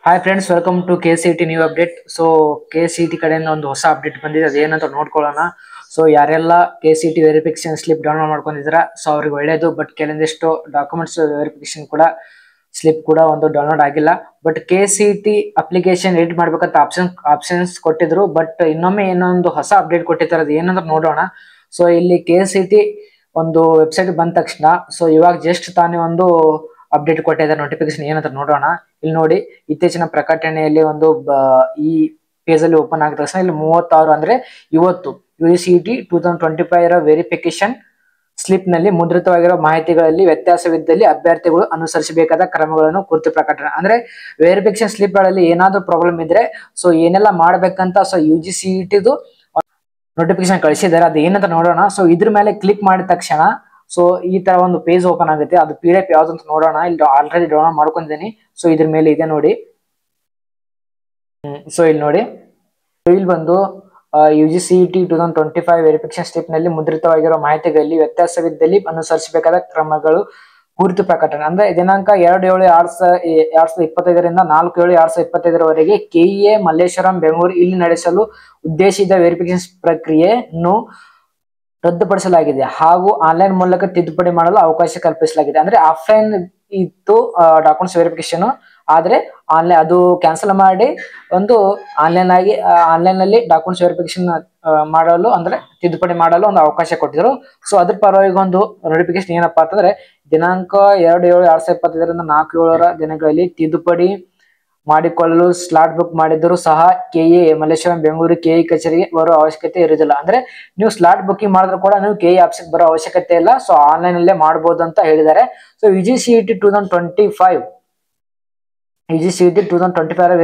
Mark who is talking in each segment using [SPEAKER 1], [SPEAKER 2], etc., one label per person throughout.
[SPEAKER 1] Hi friends, welcome to KCET new update. So KCET ಕಡೆಯಿಂದ ಒಂದು ಹೊಸ ಅಪ್ಡೇಟ್ ಬಂದಿದೆ, ಅದೇನಂತ ನೋಡ್ಕೊಳ್ಳೋಣ. ಸೊ ಯಾರೆಲ್ಲ KCET ವೆರಿಫಿಕೇಶನ್ ಸ್ಲಿಪ್ ಡೌನ್ಲೋಡ್ ಮಾಡ್ಕೊಂಡಿದ್ರ ಸೊ ಅವ್ರಿಗೆ ಒಳ್ಳೇದು. ಬಟ್ ಕೆಲವೊಂದಿಷ್ಟು ಡಾಕ್ಯುಮೆಂಟ್ಸ್ ವೆರಿಫಿಕೇಶನ್ ಕೂಡ ಸ್ಲಿಪ್ ಕೂಡ ಒಂದು ಡೌನ್ಲೋಡ್ ಆಗಿಲ್ಲ. ಬಟ್ KCET ಅಪ್ಲಿಕೇಶನ್ ಎಡಿಟ್ ಮಾಡ್ಬೇಕಂತ ಆಪ್ಷನ್ಸ್ ಕೊಟ್ಟಿದ್ರು. ಬಟ್ ಇನ್ನೊಮ್ಮೆ ಏನೊಂದು ಹೊಸ ಅಪ್ಡೇಟ್ ಕೊಟ್ಟಿದ್ದಾರೆ, ಅದು ಏನಂತ ನೋಡೋಣ. ಸೊ ಇಲ್ಲಿ KCET ಒಂದು ವೆಬ್ಸೈಟ್ ಬಂದ ತಕ್ಷಣ ಸೊ ಇವಾಗ ಜಸ್ಟ್ ತಾನೇ ಒಂದು ಅಪ್ಡೇಟ್ ಕೊಟ್ಟಿದ್ದಾರೆ, ನೋಟಿಫಿಕೇಶನ್ ಏನಂತ ನೋಡೋಣ. ಇಲ್ಲಿ ನೋಡಿ, ಇತ್ತೀಚಿನ ಪ್ರಕಟಣೆಯಲ್ಲಿ ಒಂದು ಈ ಪೇಜ್ ಅಲ್ಲಿ ಓಪನ್ ಆಗಿದ ತಕ್ಷಣ ಇಲ್ಲಿ 36 ಅಂದ್ರೆ ಇವತ್ತು UGCET 2025 ವೆರಿಫಿಕೇಶನ್ ಸ್ಲಿಪ್ ನಲ್ಲಿ ಮುದ್ರಿತವಾಗಿರೋ ಮಾಹಿತಿಗಳಲ್ಲಿ ವ್ಯತ್ಯಾಸವಿದ್ದಲ್ಲಿ ಅಭ್ಯರ್ಥಿಗಳು ಅನುಸರಿಸಬೇಕಾದ ಕ್ರಮಗಳನ್ನು ಕುರಿತು ಪ್ರಕಟಣೆ. ಅಂದ್ರೆ ವೆರಿಫಿಕೇಶನ್ ಸ್ಲಿಪ್ ಗಳಲ್ಲಿ ಏನಾದ್ರೂ ಪ್ರಾಬ್ಲಮ್ ಇದ್ರೆ ಸೊ ಏನೆಲ್ಲ ಮಾಡ್ಬೇಕಂತ ಸೊ UGCET ನೋಟಿಫಿಕೇಶನ್ ಕಳಿಸಿದ್ದಾರೆ, ಅದು ಏನಂತ ನೋಡೋಣ. ಸೊ ಇದ್ರ ಮೇಲೆ ಕ್ಲಿಕ್ ಮಾಡಿದ ತಕ್ಷಣ ಸೊ ಈ ತರ ಒಂದು ಪೇಜ್ ಓಪನ್ ಆಗುತ್ತೆ. ಅದು PDF ಯಾವ್ದು ಅಂತ ನೋಡೋಣ. ಇಲ್ಲಿ ಆಲ್ರೆಡಿ ಡೌನ್ಲೋಡ್ ಮಾಡ್ಕೊಂಡಿದ್ದೀನಿ. ಸೊ ಇದ್ರ ಮೇಲೆ ಇದೆ ನೋಡಿ. ಸೊ ಇಲ್ಲಿ ನೋಡಿ, ಇಲ್ಲಿ ಬಂದು UGCET 2025 ವೆರಿಫಿಕೇಶನ್ ಸ್ಲಿಪ್ ನಲ್ಲಿ ಮುದ್ರಿತವಾಗಿರೋ ಮಾಹಿತಿಗಳಲ್ಲಿ ವ್ಯತ್ಯಾಸವಿದ್ದಲ್ಲಿ ಅನುಸರಿಸಬೇಕಾದ ಕ್ರಮಗಳು ಕುರಿತು ಪ್ರಕಟಣೆ. ಅಂದ್ರೆ ದಿನಾಂಕ 2/7/2025 4/7/2025 KEA ಮಲ್ಲೇಶ್ವರಂ ಬೆಂಗಳೂರು ಇಲ್ಲಿ ನಡೆಸಲು ಉದ್ದೇಶಿತ ವೆರಿಫಿಕೇಶನ್ ಪ್ರಕ್ರಿಯೆಯನ್ನು ರದ್ದುಪಡಿಸಲಾಗಿದೆ ಹಾಗೂ ಆನ್ಲೈನ್ ಮೂಲಕ ತಿದ್ದುಪಡಿ ಮಾಡಲು ಅವಕಾಶ ಕಲ್ಪಿಸಲಾಗಿದೆ. ಅಂದ್ರೆ ಆಫ್ಲೈನ್ ಇತ್ತು ಡಾಕ್ಯುಮೆಂಟ್ಸ್ ವೆರಿಫಿಕೇಶನ್, ಆದ್ರೆ ಆನ್ಲೈನ್ ಅದು ಕ್ಯಾನ್ಸಲ್ ಮಾಡಿ ಒಂದು ಆನ್ಲೈನ್ ನಲ್ಲಿ ಡಾಕ್ಯುಮೆಂಟ್ಸ್ ವೆರಿಫಿಕೇಶನ್ ಮಾಡಲು ಅಂದ್ರೆ ತಿದ್ದುಪಡಿ ಮಾಡಲು ಒಂದು ಅವಕಾಶ ಕೊಟ್ಟಿದ್ರು. ಸೊ ಅದ್ರ ಪರವಾಗಿ ಒಂದು ನೋಟಿಫಿಕೇಶನ್ ಏನಪ್ಪಾ ಅಂತಂದ್ರೆ ದಿನಾಂಕ 2/7/2025 4/7 ದಿನಗಳಲ್ಲಿ ತಿದ್ದುಪಡಿ ಮಾಡಿಕೊಳ್ಳಲು ಸ್ಲಾಟ್ ಬುಕ್ ಮಾಡಿದ್ರು ಸಹ KEA ಮಲ್ಲೇಶ್ವರಂ ಬೆಂಗಳೂರು KE ಕಚೇರಿಗೆ ಬರೋ ಅವಶ್ಯಕತೆ ಇರುವುದಿಲ್ಲ. ಅಂದ್ರೆ ನೀವು ಸ್ಲಾಟ್ ಬುಕಿಂಗ್ ಮಾಡಿದ್ರು ಕೂಡ ನೀವು KE ಆಫೀಸ್ಗೆ ಬರೋ ಅವಶ್ಯಕತೆ ಇಲ್ಲ. ಸೊ ಆನ್ಲೈನ್ ಅಲ್ಲೇ ಮಾಡಬಹುದು ಅಂತ ಹೇಳಿದ್ದಾರೆ. ಸೊ UGCET 2025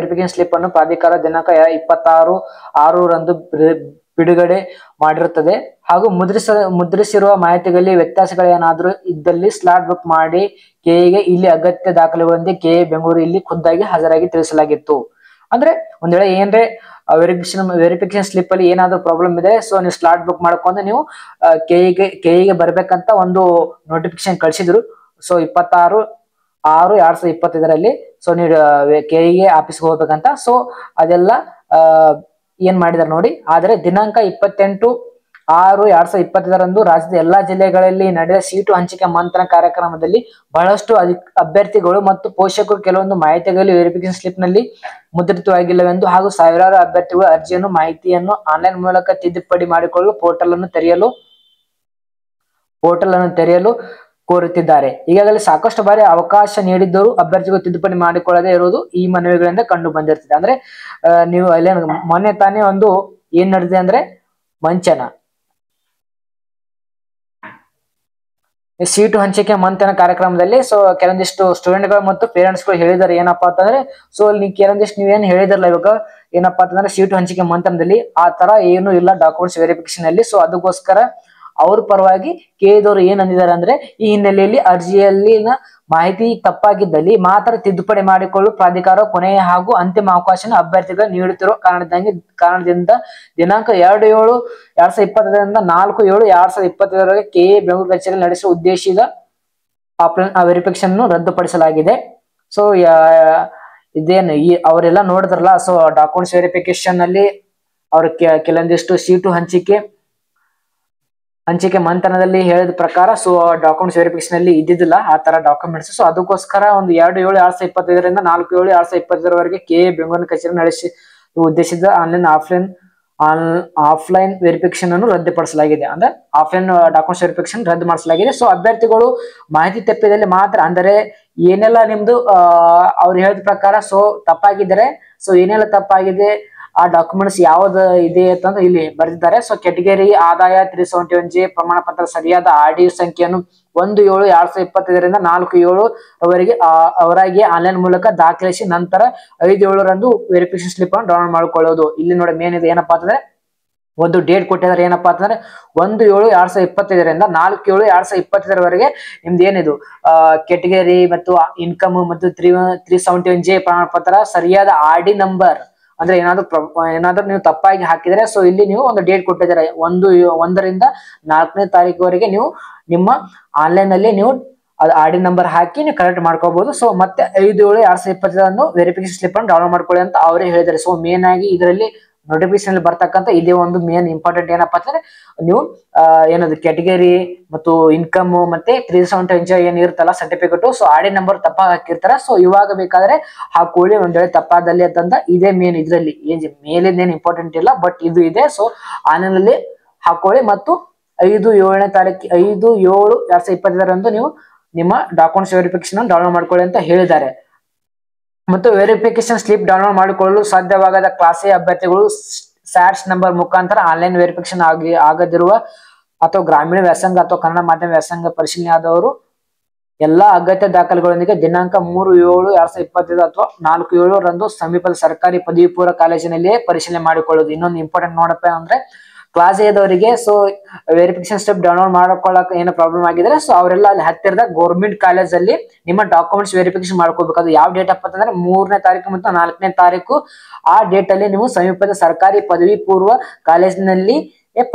[SPEAKER 1] ವೆರಿಫಿಕೇಶನ್ ಸ್ಲಿಪ್ ಅನ್ನು ಪ್ರಾಧಿಕಾರ ದಿನಾಂಕ 26/6 ಬಿಡುಗಡೆ ಮಾಡಿರುತ್ತದೆ ಹಾಗೂ ಮುದ್ರಿಸಿರುವ ಮಾಹಿತಿಗಳಲ್ಲಿ ವ್ಯತ್ಯಾಸಗಳೇನಾದ್ರೂ ಇದ್ದಲ್ಲಿ ಸ್ಲಾಟ್ ಬುಕ್ ಮಾಡಿ KEಗೆ ಇಲ್ಲಿ ಅಗತ್ಯ ದಾಖಲೆಗಳೊಂದಿಗೆ KE ಬೆಂಗಳೂರು ಇಲ್ಲಿ ಖುದ್ದಾಗಿ ಹಾಜರಾಗಿ ತಿಳಿಸಲಾಗಿತ್ತು. ಅಂದ್ರೆ ಒಂದ್ ವೇಳೆ ಏನ್ರೆ ವೆರಿಫಿಕೇಶನ್ ಸ್ಲಿಪ್ ಅಲ್ಲಿ ಏನಾದ್ರೂ ಪ್ರಾಬ್ಲಮ್ ಇದೆ ಸೊ ನೀವು ಸ್ಲಾಟ್ ಬುಕ್ ಮಾಡ್ಕೊಂಡು ನೀವು KEಗೆ ಬರ್ಬೇಕಂತ ಒಂದು ನೋಟಿಫಿಕೇಶನ್ ಕಳಿಸಿದ್ರು. ಸೊ 26/6/2025 ಸೊ ನೀವು KEಗೆ ಆಫೀಸ್ಗೆ ಹೋಗ್ಬೇಕಂತ. ಸೊ ಅದೆಲ್ಲ ಏನ್ ಮಾಡಿದಾರೆ ನೋಡಿ. ಆದ್ರೆ ದಿನಾಂಕ 28/6/2025 ರಾಜ್ಯದ ಎಲ್ಲಾ ಜಿಲ್ಲೆಗಳಲ್ಲಿ ನಡೆದ ಸೀಟು ಹಂಚಿಕೆ ಮಂಥನ ಕಾರ್ಯಕ್ರಮದಲ್ಲಿ ಬಹಳಷ್ಟು ಅಭ್ಯರ್ಥಿಗಳು ಮತ್ತು ಪೋಷಕರು ಕೆಲವೊಂದು ಮಾಹಿತಿಗಳಲ್ಲಿ ವೆರಿಫಿಕೇಶನ್ ಸ್ಲಿಪ್ ನಲ್ಲಿ ಮುದ್ರಿತವಾಗಿಲ್ಲವೆಂದು ಹಾಗೂ ಸಾವಿರಾರು ಅಭ್ಯರ್ಥಿಗಳು ಅರ್ಜಿಯನ್ನು ಮಾಹಿತಿಯನ್ನು ಆನ್ಲೈನ್ ಮೂಲಕ ತಿದ್ದುಪಡಿ ಮಾಡಿಕೊಳ್ಳಲು ಪೋರ್ಟಲ್ ಅನ್ನು ತೆರೆಯಲು ಕೋರುತ್ತಿದ್ದಾರೆ. ಈಗಾಗಲೇ ಸಾಕಷ್ಟು ಬಾರಿ ಅವಕಾಶ ನೀಡಿದ್ದರೂ ಅಭ್ಯರ್ಥಿಗಳು ತಿದ್ದುಪಡಿ ಮಾಡಿಕೊಳ್ಳದೆ ಇರುವುದು ಈ ಮನವಿಗಳಿಂದ ಕಂಡು ಬಂದಿರ್ತದೆ. ಅಂದ್ರೆ ನೀವು ಅಲ್ಲೇ ಮೊನ್ನೆ ತಾನೇ ಒಂದು ಏನ್ ನಡೆದಿದೆ ಅಂದ್ರೆ ಮಂಚನ ಸೀಟು ಹಂಚಿಕೆ ಮಂಥನ ಕಾರ್ಯಕ್ರಮದಲ್ಲಿ ಸೊ ಕೆಲವೊಂದಿಷ್ಟು ಸ್ಟೂಡೆಂಟ್ಗಳು ಮತ್ತು ಪೇರೆಂಟ್ಸ್ ಗಳು ಹೇಳಿದಾರೆ ಏನಪ್ಪಾ ಅಂತಂದ್ರೆ ಸೊ ಅಲ್ಲಿ ಕೆಲವೊಂದಿಷ್ಟು ನೀವೇನು ಹೇಳಿದಾರಲ್ಲ ಇವಾಗ ಏನಪ್ಪಾ ಅಂತಂದ್ರೆ ಸೀಟು ಹಂಚಿಕೆ ಮಂಥನದಲ್ಲಿ ಆ ತರ ಏನು ಇಲ್ಲ ಡಾಕ್ಯುಮೆಂಟ್ಸ್ ವೆರಿಫಿಕೇಶನ್ ಅಲ್ಲಿ. ಸೊ ಅದಕ್ಕೋಸ್ಕರ ಅವ್ರ ಪರವಾಗಿ KEದವರು ಏನ್ ಅಂದಿದ್ದಾರೆ ಅಂದ್ರೆ ಈ ಹಿನ್ನೆಲೆಯಲ್ಲಿ ಅರ್ಜಿಯಲ್ಲಿನ ಮಾಹಿತಿ ತಪ್ಪಾಗಿದ್ದಲ್ಲಿ ಮಾತ್ರ ತಿದ್ದುಪಡಿ ಮಾಡಿಕೊಳ್ಳಲು ಪ್ರಾಧಿಕಾರ ಕೊನೆಯ ಹಾಗೂ ಅಂತಿಮ ಅವಕಾಶ ಅಭ್ಯರ್ಥಿಗಳು ನೀಡುತ್ತಿರುವ ಕಾರಣದಿಂದ ದಿನಾಂಕ 2/7/2025 4/7/2025 KE ಬೆಂಗಳೂರು ಕಚೇರಿಯಲ್ಲಿ ನಡೆಸುವ ಉದ್ದೇಶಿತ ಆಫ್ಲೈನ್ ವೆರಿಫಿಕೇಶನ್ ರದ್ದುಪಡಿಸಲಾಗಿದೆ. ಸೊ ಇದೇನು ಅವರೆಲ್ಲ ನೋಡಿದ್ರಲ್ಲ. ಸೊ ಡಾಕ್ಯುಮೆಂಟ್ಸ್ ವೆರಿಫಿಕೇಶನ್ ಅಲ್ಲಿ ಅವ್ರ ಕೆಲವೊಂದಿಷ್ಟು ಸೀಟು ಹಂಚಿಕೆ ಮಂಥನದಲ್ಲಿ ಹೇಳಿದ ಪ್ರಕಾರ ಸೊ ಡಾಕ್ಯುಮೆಂಟ್ಸ್ ವೆರಿಫಿಕೇಶನ್ ಅಲ್ಲಿ ಇದ್ದಿದ್ದಿಲ್ಲ ಆ ತರ ಡಾಕ್ಯುಮೆಂಟ್ಸ್. ಸೊ ಅದಕ್ಕೋಸ್ಕರ ಒಂದು 2/7/2025 4/7/2025 KE ಬೆಂಗಳೂರು ಕಚೇರಿ ನಡೆಸಿ ಉದ್ದೇಶಿತ ಆಫ್ಲೈನ್ ವೆರಿಫಿಕೇಶನ್ ಅನ್ನು ರದ್ದುಪಡಿಸಲಾಗಿದೆ. ಅಂದ್ರೆ ಆಫ್ಲೈನ್ ಡಾಕ್ಯುಮೆಂಟ್ಸ್ ವೆರಿಫಿಕೇಶನ್ ರದ್ದು ಮಾಡಿಸಲಾಗಿದೆ. ಸೊ ಅಭ್ಯರ್ಥಿಗಳು ಮಾಹಿತಿ ತಪ್ಪಿದಲ್ಲಿ ಮಾತ್ರ ಅಂದ್ರೆ ಏನೆಲ್ಲ ನಿಮ್ದು ಅವ್ರು ಹೇಳಿದ ಪ್ರಕಾರ ಸೊ ತಪ್ಪಾಗಿದ್ದಾರೆ. ಸೊ ಏನೆಲ್ಲ ತಪ್ಪಾಗಿದೆ ಆ ಡಾಕ್ಯುಮೆಂಟ್ಸ್ ಯಾವ್ದು ಇದೆ ಅಂತಂದ್ರೆ ಇಲ್ಲಿ ಬರೆದಿದ್ದಾರೆ. ಸೊ ಕೆಟಗರಿ ಆದಾಯ 371J ಪ್ರಮಾಣ ಪತ್ರ ಸರಿಯಾದ RD ಸಂಖ್ಯೆಯನ್ನು 1/7/2025 4/7 ಅವರಾಗಿ ಆನ್ಲೈನ್ ಮೂಲಕ ದಾಖಲಿಸಿ ನಂತರ 5/7 ವೆರಿಫಿಕೇಶನ್ ಸ್ಲಿಪ್ ಅನ್ನು ಡೌನ್ಲೋಡ್ ಮಾಡಿಕೊಳ್ಳೋದು. ಇಲ್ಲಿ ನೋಡಿ ಮೇನ್ ಇದೆ ಏನಪ್ಪಾ ಅಂತಂದ್ರೆ ಒಂದು ಡೇಟ್ ಕೊಟ್ಟಿದ್ದಾರೆ ಏನಪ್ಪಾ ಅಂತಂದ್ರೆ 1/7/2025 4/7/2025 ನಿಮ್ದು ಏನಿದು ಕೆಟಗರಿ ಮತ್ತು ಇನ್ಕಮ್ ಮತ್ತು 371J ಪ್ರಮಾಣ ಪತ್ರ ಸರಿಯಾದ RD ನಂಬರ್ ಅಂದ್ರೆ ಏನಾದ್ರೂ ನೀವು ತಪ್ಪಾಗಿ ಹಾಕಿದ್ರೆ ಸೊ ಇಲ್ಲಿ ನೀವು ಒಂದು ಡೇಟ್ ಕೊಟ್ಟಿದ್ದಾರೆ 1 ರಿಂದ 4ನೇ ತಾರೀಕುವರೆಗೆ ನೀವು ನಿಮ್ಮ ಆನ್ಲೈನ್ ಅಲ್ಲಿ ನೀವು ಅದು ಆಡಿ ನಂಬರ್ ಹಾಕಿ ನೀವು ಕರೆಕ್ಟ್ ಮಾಡ್ಕೋಬಹುದು. ಸೊ ಮತ್ತೆ 5/7/2020 ವೆರಿಫಿಕೇಶನ್ ಸ್ಲಿಪ್ ಅನ್ನು ಡೌನ್ಲೋಡ್ ಮಾಡ್ಕೊಳ್ಳಿ ಅಂತ ಅವರೇ ಹೇಳಿದ್ದಾರೆ. ಸೊ ಮೇನ್ ಆಗಿ ಇದರಲ್ಲಿ ನೋಟಿಫಿಕೇಶನ್ ಬರ್ತಕ್ಕಂಥ ಇದೇ ಒಂದು ಮೇನ್ ಇಂಪಾರ್ಟೆಂಟ್ ಏನಪ್ಪಾ ಅಂತಂದ್ರೆ ನೀವು ಏನದು ಕ್ಯಾಟಗರಿ ಮತ್ತು ಇನ್ಕಮ್ ಮತ್ತೆ 370 ಏನ್ ಇರುತ್ತಲ್ಲ ಸರ್ಟಿಫಿಕೇಟ್, ಸೊ ಆಡಿ ನಂಬರ್ ತಪ್ಪಾಗಿ ಹಾಕಿರ್ತಾರ. ಸೊ ಇವಾಗ ಬೇಕಾದ್ರೆ ಹಾಕೊಳ್ಳಿ, ಒಂದ್ ವೇಳೆ ತಪ್ಪಾದಲ್ಲಿ ಅಂತಂದ ಇದೇ ಮೇನ್ ಇದ್ರಲ್ಲಿ ಮೇಲಿಂದೇನು ಇಂಪಾರ್ಟೆಂಟ್ ಇಲ್ಲ, ಬಟ್ ಇದು ಇದೆ. ಸೊ ಆನ್ಲೈನಲ್ಲಿ ಹಾಕೊಳ್ಳಿ ಮತ್ತು 5/7/2020 ನೀವು ನಿಮ್ಮ ಡಾಕ್ಯುಮೆಂಟ್ಸ್ ವೆರಿಫಿಕೇಶನ್ ಡೌನ್ಲೋಡ್ ಮಾಡ್ಕೊಳ್ಳಿ ಅಂತ ಹೇಳಿದ್ದಾರೆ. ಮತ್ತು ವೆರಿಫಿಕೇಶನ್ ಸ್ಲಿಪ್ ಡೌನ್ಲೋಡ್ ಮಾಡಿಕೊಳ್ಳಲು ಸಾಧ್ಯವಾಗದ ಕ್ಲಾಸ್ ಎ ಅಭ್ಯರ್ಥಿಗಳು ಸ್ಯಾಟ್ಸ್ ನಂಬರ್ ಮುಖಾಂತರ ಆನ್ಲೈನ್ ವೆರಿಫಿಕೇಶನ್ ಆಗದಿರುವ ಅಥವಾ ಗ್ರಾಮೀಣ ವ್ಯಾಸಂಗ ಅಥವಾ ಕನ್ನಡ ಮಾಧ್ಯಮ ವ್ಯಾಸಂಗ ಪರಿಶೀಲನೆ ಆದವರು ಎಲ್ಲಾ ಅಗತ್ಯ ದಾಖಲೆಗಳೊಂದಿಗೆ ದಿನಾಂಕ 3/7/2025 ಅಥವಾ 4/7 ಸಮೀಪದ ಸರ್ಕಾರಿ ಪದವಿ ಪೂರ್ವ ಕಾಲೇಜಿನಲ್ಲಿಯೇ ಪರಿಶೀಲನೆ ಮಾಡಿಕೊಳ್ಳುವುದು. ಇನ್ನೊಂದು ಇಂಪಾರ್ಟೆಂಟ್ ನೋಡಪ್ಪ ಅಂದ್ರೆ ಕ್ಲಾಸ್ ಎದವರಿಗೆ ಸೊ ವೆರಿಫಿಕೇಶನ್ ಸ್ಟೆಪ್ ಡೌನ್ಲೋಡ್ ಮಾಡ್ಕೊಳ್ಳಕ್ ಏನೋ ಪ್ರಾಬ್ಲಮ್ ಆಗಿದ್ರೆ ಸೊ ಅವರೆಲ್ಲ ಅಲ್ಲಿ ಹತ್ತಿರದ ಗೌರ್ಮೆಂಟ್ ಕಾಲೇಜ್ ಅಲ್ಲಿ ನಿಮ್ಮ ಡಾಕ್ಯುಮೆಂಟ್ಸ್ ವೆರಿಫಿಕೇಶನ್ ಮಾಡ್ಕೋಬೇಕು. ಅದು ಯಾವ ಡೇಟ್ ಅಪ್ಪ ಅಂತಂದ್ರೆ 3ನೇ ತಾರೀಕು ಮತ್ತು 4ನೇ ತಾರೀಕು. ಆ ಡೇಟ್ ಅಲ್ಲಿ ನೀವು ಸಮೀಪದ ಸರ್ಕಾರಿ ಪದವಿ ಪೂರ್ವ ಕಾಲೇಜಿನಲ್ಲಿ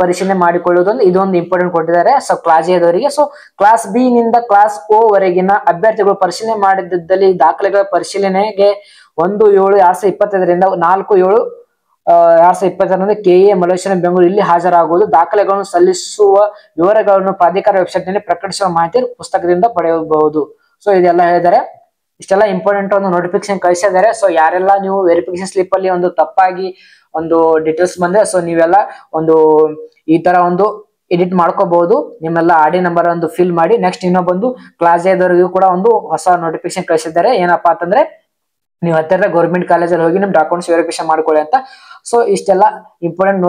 [SPEAKER 1] ಪರಿಶೀಲನೆ ಮಾಡಿಕೊಳ್ಳುವುದು ಇದೊಂದು ಇಂಪಾರ್ಟೆಂಟ್ ಕೊಟ್ಟಿದ್ದಾರೆ. ಸೊ ಕ್ಲಾಸ್ ಎದವರಿಗೆ. ಸೊ ಕ್ಲಾಸ್ ಬಿ ನಿಂದ ಕ್ಲಾಸ್ ಓ ವರೆಗಿನ ಅಭ್ಯರ್ಥಿಗಳು ಪರಿಶೀಲನೆ ಮಾಡಿದ್ದಲ್ಲಿ ದಾಖಲೆಗಳ ಪರಿಶೀಲನೆಗೆ 1/7/2025 4/7/2025 ಕೆಎ ಮಲ್ಲೇಶ್ವರಂ ಬೆಂಗಳೂರು ಇಲ್ಲಿ ಹಾಜರಾಗುವುದು. ದಾಖಲೆಗಳನ್ನು ಸಲ್ಲಿಸುವ ವಿವರಗಳನ್ನು ಪ್ರಾಧಿಕಾರ ವೆಬ್ಸೈಟ್ ನಲ್ಲಿ ಪ್ರಕಟಿಸುವ ಮಾಹಿತಿ ಪುಸ್ತಕದಿಂದ ಪಡೆಯಬಹುದು. ಸೊ ಇದೆಲ್ಲ ಹೇಳಿದ್ದಾರೆ. ಇಷ್ಟೆಲ್ಲ ಇಂಪಾರ್ಟೆಂಟ್ ಒಂದು ನೋಟಿಫಿಕೇಶನ್ ಕಳಿಸಿದ್ದಾರೆ. ಸೊ ಯಾರೆಲ್ಲ ನೀವು ವೆರಿಫಿಕೇಶನ್ ಸ್ಲಿಪ್ ಅಲ್ಲಿ ಒಂದು ತಪ್ಪಾಗಿ ಒಂದು ಡೀಟೇಲ್ಸ್ ಬಂದ್ರೆ ಸೊ ನೀವೆಲ್ಲ ಒಂದು ಈ ತರ ಒಂದು ಎಡಿಟ್ ಮಾಡ್ಕೋಬಹುದು. ನಿಮ್ಮೆಲ್ಲ ಆಡಿ ನಂಬರ್ ಒಂದು ಫಿಲ್ ಮಾಡಿ ನೆಕ್ಸ್ಟ್ ಇನ್ನೊಂದು ಕ್ಲಾಸ್ ಎದವರಿಗೂ ಕೂಡ ಒಂದು ಹೊಸ ನೋಟಿಫಿಕೇಶನ್ ಕಳಿಸಿದ್ದಾರೆ. ಏನಪ್ಪಾ ಅಂತಂದ್ರೆ ನೀವು ಹತ್ತಿರದ ಗೌರ್ಮೆಂಟ್ ಕಾಲೇಜಲ್ಲಿ ಹೋಗಿ ನಿಮ್ ಡಾಕ್ಯುಮೆಂಟ್ಸ್ ವೆರಿಫಿಕೇಶನ್ ಮಾಡ್ಕೊಳ್ಳಿ ಅಂತ. ಸೊ ಇಷ್ಟೆಲ್ಲ ಇಂಪಾರ್ಟೆಂಟ್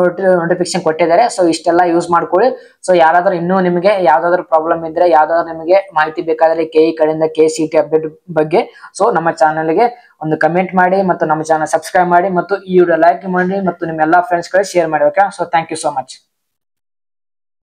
[SPEAKER 1] ನೋಟಿಫಿಕೇಶನ್ ಕೊಟ್ಟಿದ್ದಾರೆ. ಸೊ ಇಷ್ಟೆಲ್ಲ ಯೂಸ್ ಮಾಡ್ಕೊಳ್ಳಿ. ಸೊ ಯಾರಾದ್ರೂ ಇನ್ನೂ ನಿಮಗೆ ಯಾವ್ದಾದ್ರು ಪ್ರಾಬ್ಲಮ್ ಇದ್ರೆ ಯಾವ್ದಾದ್ರು ನಿಮಗೆ ಮಾಹಿತಿ ಬೇಕಾದ್ರೆ ಕೆಇ ಕಡೆಯಿಂದ KCET ಅಪ್ಡೇಟ್ ಬಗ್ಗೆ ಸೊ ನಮ್ಮ ಚಾನಲ್ಗೆ ಒಂದು ಕಮೆಂಟ್ ಮಾಡಿ ಮತ್ತು ನಮ್ಮ ಚಾನಲ್ ಸಬ್ಸ್ಕ್ರೈಬ್ ಮಾಡಿ ಮತ್ತು ಈ ವಿಡಿಯೋ ಲೈಕ್ ಮಾಡಿ ಮತ್ತು ನಿಮ್ಮ ಎಲ್ಲಾ ಫ್ರೆಂಡ್ಸ್ ಗಳಿಗೆ ಶೇರ್ ಮಾಡಿ. Okay, so thank you so much.